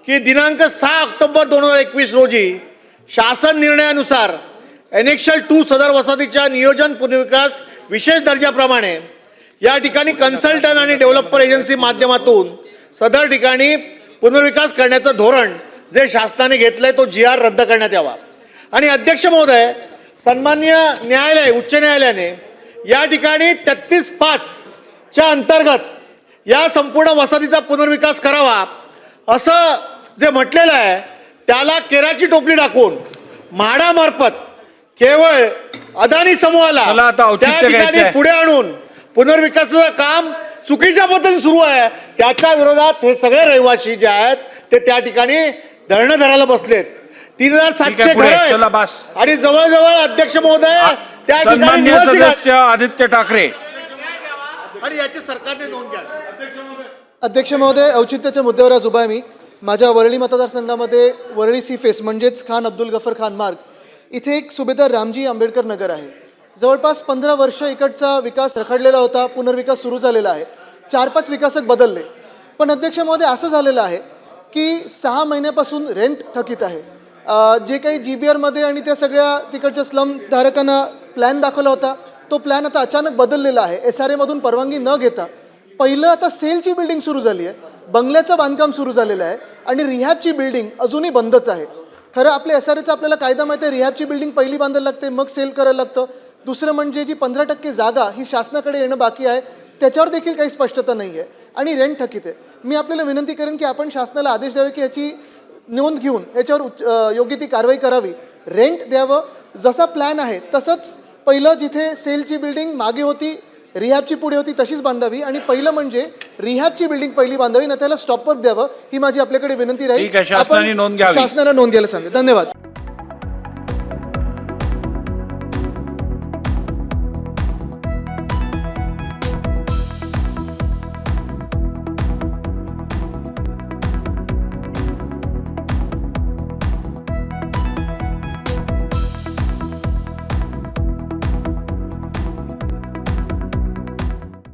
की दिनांक 6 ऑक्टोबर 2021 रोजी शासन निर्णयानुसार एनेक्शल 2 सदर वसाहतीच्या नियोजन पुनर्विकास विशेष दर्जाप्रमाणे या ठिकाणी कन्सल्टंट आणि डेव्हलपर एजन्सी माध्यमातून सदर ठिकाणी पुनर्विकास करण्याचं धोरण जे शासनाने घेतलंय तो GR रद्द करण्यात यावा। आणि अध्यक्ष महोदय, सन्माननीय न्यायालय उच्च न्यायालयाने या ठिकाणी 33(5) च्या अंतर्गत या संपूर्ण वसाहतीचा पुनर्विकास करावा असं जे म्हटलेलं आहे त्याला केराची टोपली टाकून म्हाडामार्फत केवळ अदानी समूहाला त्या ठिकाणी पुढे आणून पुनर्विकासाचं काम चुकीच्या पद्धतीने सुरू आहे। त्याच्या विरोधात हे सगळे रहिवासी जे आहेत ते त्या ठिकाणी धरणं धरायला बसलेत। 3700 घरं आणि जवळजवळ अध्यक्ष महोदय त्या ठिकाणी सदस्य आदित्य ठाकरे आणि याची सरकारने नोंद घ्या। अध्यक्ष महोदय, औचित्याच्या मुद्द्यावर आज उभा आहे मी। माझ्या वरळी मतदारसंघामध्ये वरळी सी फेस म्हणजेच खान अब्दुल गफर खान मार्ग इथे एक सुभेदार रामजी आंबेडकर नगर आहे। जवळपास 15 वर्ष इकडचा विकास रखडलेला होता, पुनर्विकास सुरू झालेला आहे। 4-5 विकासक बदलले, पण अध्यक्ष महोदय असं झालेलं आहे की 6 महिन्यापासून रेंट थकीत आहे। जे काही GBR मध्ये आणि त्या सगळ्या तिकडच्या स्लम धारकांना प्लॅन दाखवला होता तो प्लॅन आता अचानक बदललेला आहे। SRA मधून परवानगी न घेता पहिलं आता सेलची बिल्डिंग सुरू झाली आहे, बंगल्याचं बांधकाम सुरू झालेलं आहे आणि रिहॅबची बिल्डिंग अजूनही बंदच आहे। खरं आपल्या SRAचा आपल्याला कायदा माहिती आहे, रिहॅबची बिल्डिंग पहिली बांधायला लागते मग सेल करायला लागतं। दुसरं म्हणजे जी 15% जागा ही शासनाकडे येणं बाकी आहे त्याच्यावर देखील काही स्पष्टता नाही आहे आणि रेंट थकीत आहे। मी आपल्याला विनंती करेन की आपण शासनाला आदेश द्यावे की याची नोंद घेऊन याच्यावर योग्य ती कारवाई करावी, रेंट द्यावं। जसा प्लॅन आहे तसंच पहिलं जिथे सेलची बिल्डिंग मागे होती रिहॅबची पुढे होती तशीच बांधावी आणि पहिलं म्हणजे रिहॅबची बिल्डिंग पहिली बांधावी ना त्याला स्टॉपवर्क द्यावं ही माझी आपल्याकडे विनंती राहील। शासनाने नोंद घ्यावी, शासनाला नोंद घ्यायला सांगेल। धन्यवाद।